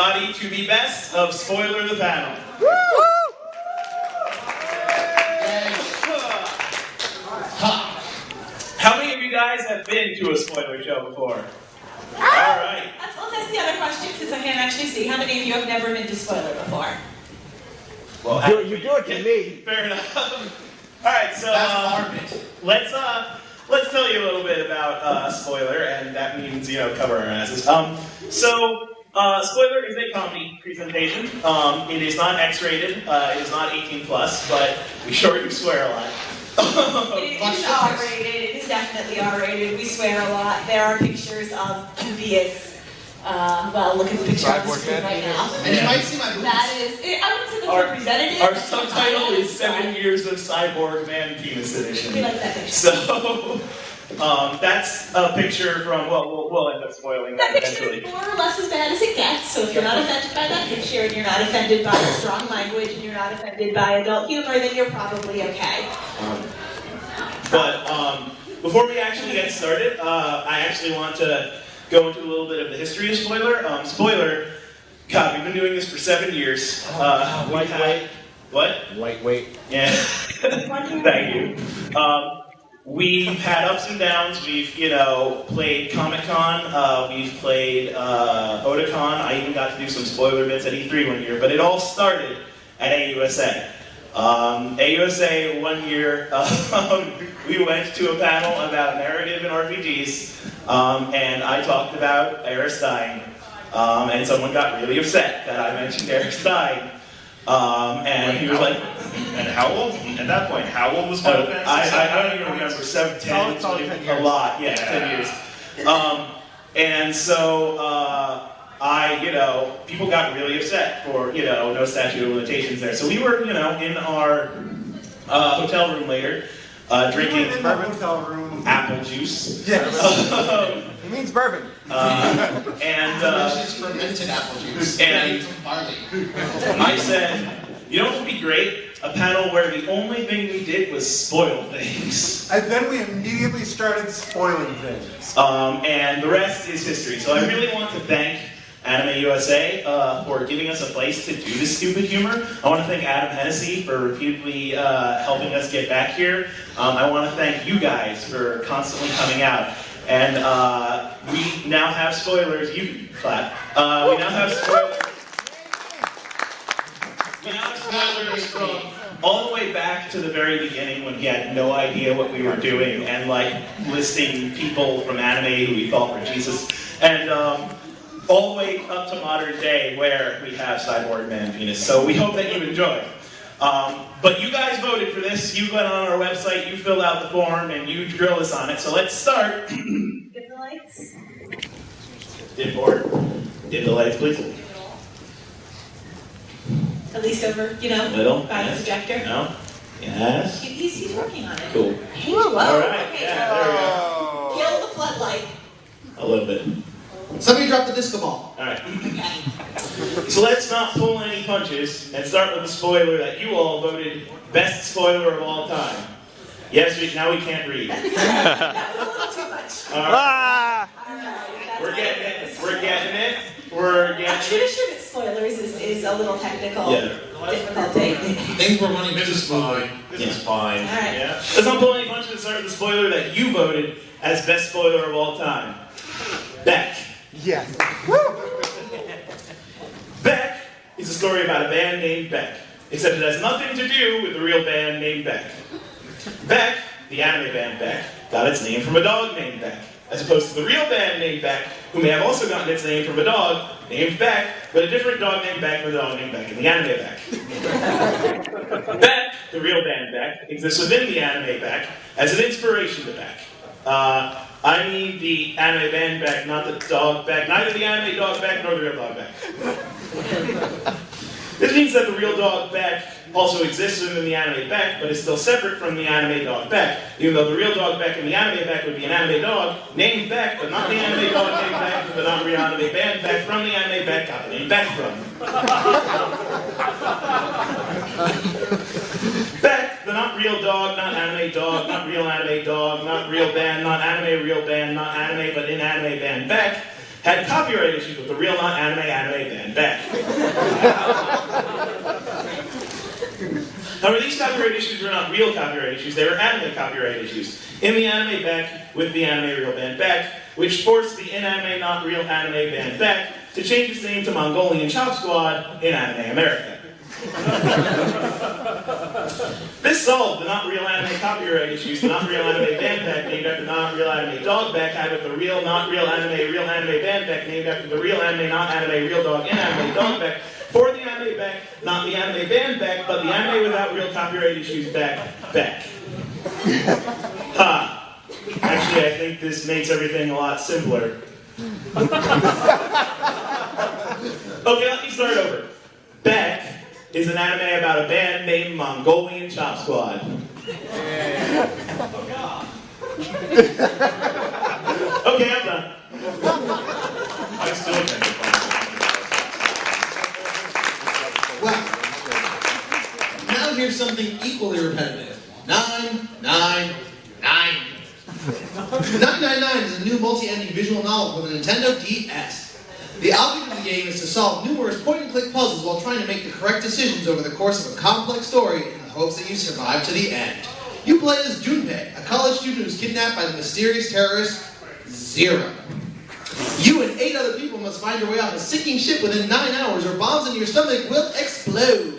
To be best of Spoiler the Panel. How many of you guys have been to a spoiler show before? Alright. Let's ask the other question since I can't actually see. How many of you have never been to spoiler before? Well, you do it to me. Fair enough. Alright, so let's tell you a little bit about spoiler, and that means, cover our asses. Spoiler is a comedy presentation. It is not X-rated, it is not 18+, but we sure do swear a lot. It is R-rated, it is definitely R-rated, we swear a lot. There are pictures of dubious, well, look at the picture on the screen right now. And you might see my boobs. That is, I wouldn't say that's representative. Our subtitle is 7 Years of Cyborg Man Penis Edition. We like that picture. So, that's a picture from, we'll end up spoiling that picture eventually. is more or less as bad as it gets, so if you're not offended by that picture, and you're not offended by strong language, and you're not offended by adult humor, then you're probably okay. Before we actually get started, I actually want to go into a little bit of the history of Spoiler. Spoiler, God, we've been doing this for 7 years. Lightweight. What? Lightweight. Yeah. Thank you. We've had ups and downs. We've, played Comic-Con. We've played Otakon. I even got to do some spoiler bits at E3 one year. But it all started at AnimeUSA. AnimeUSA, one year, we went to a panel about narrative and RPGs, and I talked about Eris dying. And someone got really upset that I mentioned Eris dying. And he was like, and how old? At that point, how old was Final Fantasy? I don't even remember, 7, 10, 10 years. A lot, yeah, 10 years. And so, people got really upset for, no statute of limitations there. So we were, in our hotel room later, drinking in the hotel room. apple juice. Yes. It means bourbon. Delicious fermented apple juice. And Some barley. I said, what would be great? A panel where the only thing we did was spoil things. And then we immediately started spoiling things. And the rest is history. So I really want to thank AnimeUSA for giving us a place to do this stupid humor. I want to thank Adam Hennessy for repeatedly helping us get back here. I want to thank you guys for constantly coming out. And we now have spoilers. You can clap. We now have spoilers. We now have spoilers from all the way back to the very beginning when he had no idea what we were doing and listing people from anime who we thought were Jesus. And all the way up to modern day where we have Cyborg Man Penis. So we hope that you enjoy. But you guys voted for this. You went on our website, you filled out the form, and you drilled us on it. So let's start. Dim the lights. Dim board. Dim the lights, please. At least over, Little. by the Yes. projector. No? Yes. He's working on it. Cool. Hey, whoa. All right. Okay. Yeah, there we go. Kill the floodlight. A little bit. Somebody dropped the disco ball. All right. Okay. So let's not pull any punches and start with a spoiler that you all voted best spoiler of all time. Yes, now we can't read. That was a little too much. All right. All right. We're getting it. We're getting it. We're getting it. Tradition spoilers is a little technical. Yeah. Difficulty. Things were running This is fine. This Yeah. is fine. All right. Yeah. Let's not pull any punches and start with the spoiler that you voted as best spoiler of all time. Beck. Yes. Beck is a story about a band named Beck, except it has nothing to do with the real band named Beck. Beck, the anime band Beck, got its name from a dog named Beck, as opposed to the real band named Beck, who may have also gotten its name from a dog named Beck, but a different dog named Beck with a dog named Beck in the anime Beck. Beck, the real band Beck, exists within the anime Beck as an inspiration to Beck. I mean the anime band Beck, not the dog Beck, neither the anime dog Beck nor the real dog Beck. This means that the real dog Beck also exists within the anime Beck, but is still separate from the anime dog Beck, even though the real dog Beck in the anime Beck would be an anime dog named Beck, but not the anime dog named Beck, but not real anime band Beck from the anime Beck got the name Beck from. Beck, the not real dog, not anime dog, not real anime dog, not real band, not anime real band, not anime but in anime band Beck, had copyright issues with the real non-anime band Beck. However, these copyright issues were not real copyright issues, they were anime copyright issues. In the anime Beck with the anime real band Beck, which forced the in-anime not real anime band Beck to change its name to Mongolian Chop Squad in Anime America. This solved the not real anime copyright issues the not real anime band Beck named after the not real anime dog Beck had with the real not real anime band Beck named after the real anime not anime real dog in anime dog Beck for the anime Beck, not the anime band Beck, but the anime without real copyright issues Beck. Ha! Actually, I think this makes everything a lot simpler. Okay, let me start over. Beck is an anime about a band named Mongolian Chop Squad. Okay, I'm done. I still think Well, now here's something equally repetitive. 999. 999 is a new multi-ending visual novel for the Nintendo DS. The object of the game is to solve numerous point-and-click puzzles while trying to make the correct decisions over the course of a complex story in the hopes that you survive to the end. You play as Junpei, a college student who's kidnapped by the mysterious terrorist Zero. You and 8 other people must find your way off a sinking ship within 9 hours or bombs in your stomach will explode.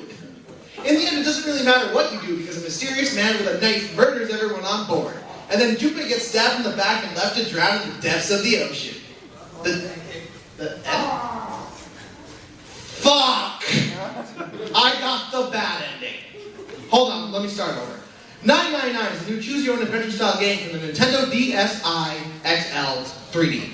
In the end, it doesn't really matter what you do because a mysterious man with a knife murders everyone on board. And then Junpei gets stabbed in the back and left to drown in the depths of the ocean. Fuck! I got the bad ending. Hold on, let me start over. 999 is a new choose-your-own-adventure style game from the Nintendo DSi XL 3D.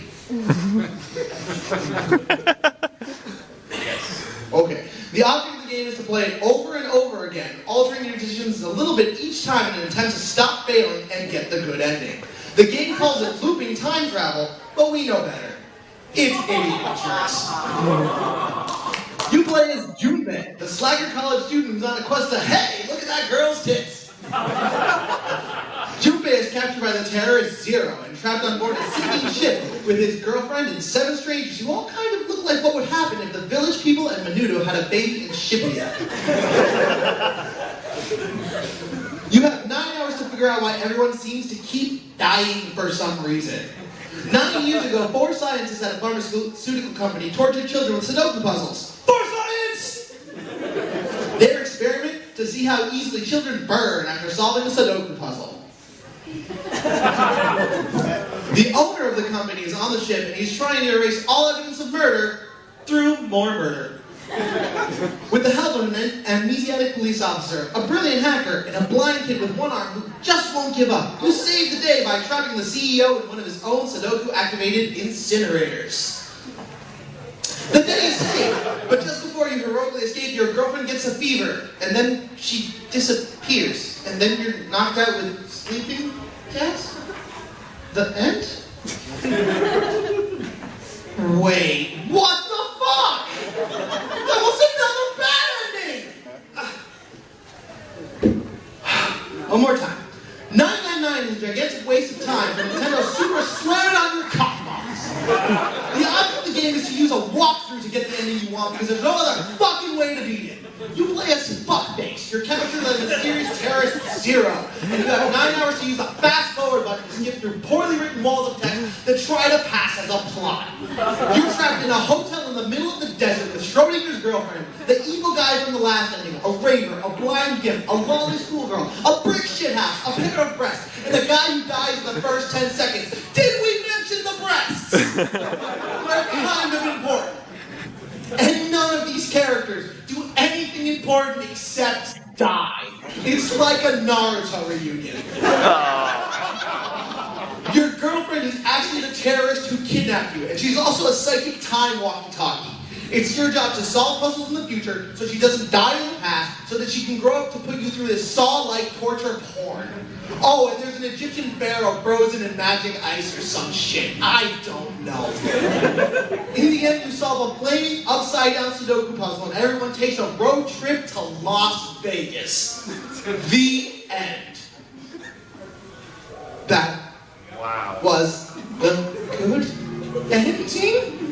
Okay. The object of the game is to play it over and over again, altering your decisions a little bit each time in an attempt to stop failing and get the good ending. The game calls it looping time travel, but we know better. It's idiot insurance. You play as Junpei, the slacker college student who's on a quest to, hey, look at that girl's tits. Junpei is captured by the terrorist Zero and trapped on board a sinking ship with his girlfriend and 7 strangers who all kind of look like what would happen if the village people and Menudo had a baby in Shibuya. You have 9 hours to figure out why everyone seems to keep dying for some reason. 9 years ago, 4 scientists at a pharmaceutical company tortured children with Sudoku puzzles. For science! Their experiment to see how easily children burn after solving a Sudoku puzzle. The owner of the company is on the ship and he's trying to erase all evidence of murder through more murder. With the help of an amnesiac police officer, a brilliant hacker, and a blind kid with one arm who just won't give up, you save the day by trapping the CEO in one of his own Sudoku-activated incinerators. The day is safe, but just before you heroically escape, your girlfriend gets a fever, and then she disappears, and then you're knocked out with sleeping gas? The end? Wait, what the fuck? That was another bad ending! One more time. 999 is a gigantic waste of time for Nintendo Super Slam It On Your Cock Box. The object of the game is to use a walkthrough to get the ending you want because there's no other fucking way to beat it. You play as fuckface. You're captured by the mysterious terrorist Zero, and you have 9 hours to use the fast forward button to skip through poorly written walls of text that try to pass as a plot. You're trapped in a hotel in the middle of the desert with Schrodinger's girlfriend, the evil guy from the last ending, a raver, a blind gimp, a lonely schoolgirl, a brick shithouse, a picker of breasts, and the guy who dies in the first 10 seconds. Did we mention the breasts? They're kind of important. And none of these characters do anything important except die. It's like a Naruto reunion. Your girlfriend is actually the terrorist who kidnapped you, and she's also a psychic time walkie-talkie. It's your job to solve puzzles in the future so she doesn't die in the past so that she can grow up to put you through this Saw-like torture porn. Oh, and there's an Egyptian pharaoh frozen in magic ice or some shit. I don't know. In the end, you solve a flaming upside-down Sudoku puzzle and everyone takes a road trip to Las Vegas. The end. That was the good ending.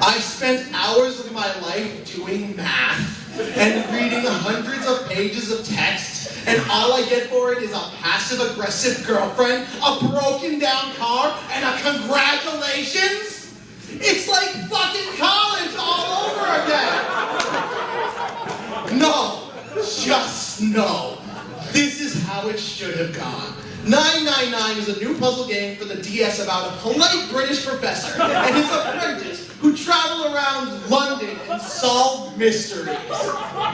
I spent hours of my life doing math and reading hundreds of pages of text, and all I get for it is a passive-aggressive girlfriend, a broken-down car, and a congratulations? It's like fucking college all over again! No, just no. This is how it should have gone. 999 is a new puzzle game for the DS about a polite British professor and his apprentice who travel around London and solve mysteries.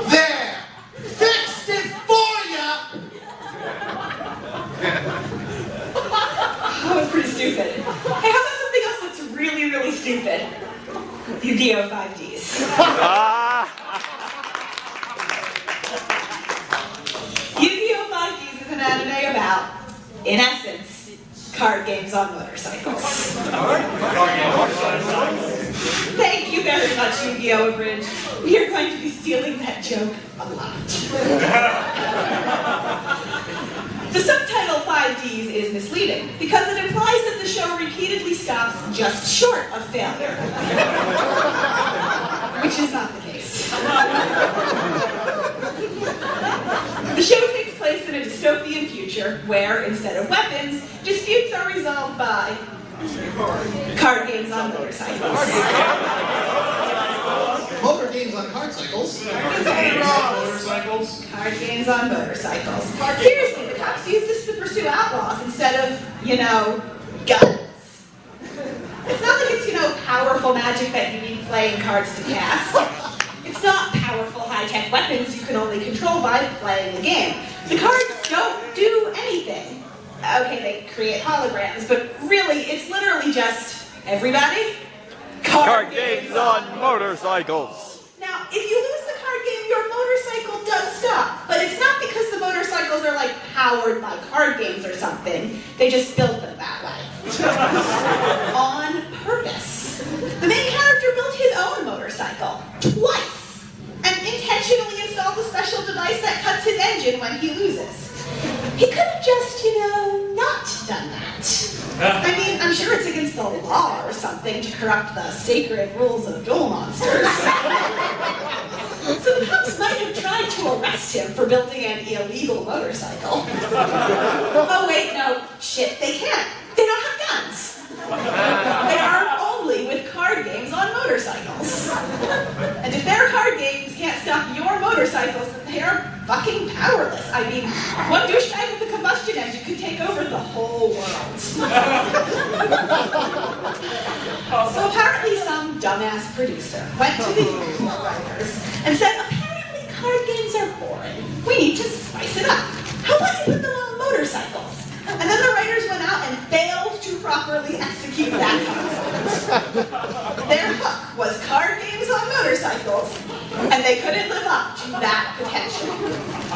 There! Fixed it for ya! That was pretty stupid. Hey, how about something else that's really, really stupid? Yu-Gi-Oh! 5Ds. Yu-Gi-Oh! 5Ds is an anime about, in essence, card games on motorcycles. Thank you very much, Yu-Gi-Oh! Abridged. We are going to be stealing that joke a lot. The subtitle 5Ds is misleading because it implies that the show repeatedly stops just short of failure. Which is not the case. The show takes place in a dystopian future where, instead of weapons, disputes are resolved by card games on motorcycles. Motor games on card cycles. Motorcycles. Card games on motorcycles. Seriously, the cops use this to pursue outlaws instead of, guns. It's not like it's, powerful magic that you need playing cards to cast. It's not powerful high-tech weapons you can only control by playing the game. The cards don't do anything. Okay, they create holograms, but really, it's literally just, everybody, card games on motorcycles. Now, if you lose the card game, your motorcycle does stop. But it's not because the motorcycles are like powered by card games or something. They just built them that way. On purpose. The main character built his own motorcycle. Twice. And intentionally installed a special device that cuts his engine when he loses. He could have just, not done that. I mean, I'm sure it's against the law or something to corrupt the sacred rules of duel monsters. So the cops might have tried to arrest him for building an illegal motorcycle. Oh wait, no, shit, they can't. They don't have guns. They are only with card games on motorcycles. And if their card games can't stop your motorcycles, then they are fucking powerless. I mean, one douchebag with a combustion engine could take over the whole world. So apparently some dumbass producer went to the Yu-Gi-Oh! Writers and said, apparently card games are boring. We need to spice it up. How about you put them on motorcycles? And then the writers went out and failed to properly execute that concept. Their hook was card games on motorcycles, and they couldn't live up to that potential.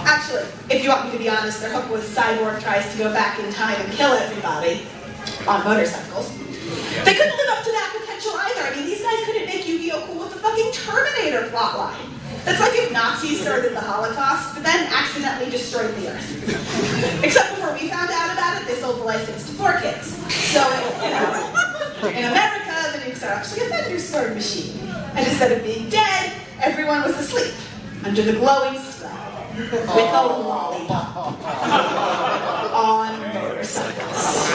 Actually, if you want me to be honest, their hook was Cyborg tries to go back in time and kill everybody on motorcycles. They couldn't live up to that potential either. I mean, these guys couldn't make Yu-Gi-Oh! Cool with the fucking Terminator plotline. That's like if Nazis started the Holocaust, but then accidentally destroyed the Earth. Except before we found out about it, they sold the license to 4 kids. So, in America, the nukes are actually a thunderstorm machine. And instead of being dead, everyone was asleep under the glowing sky with a lollipop on motorcycles.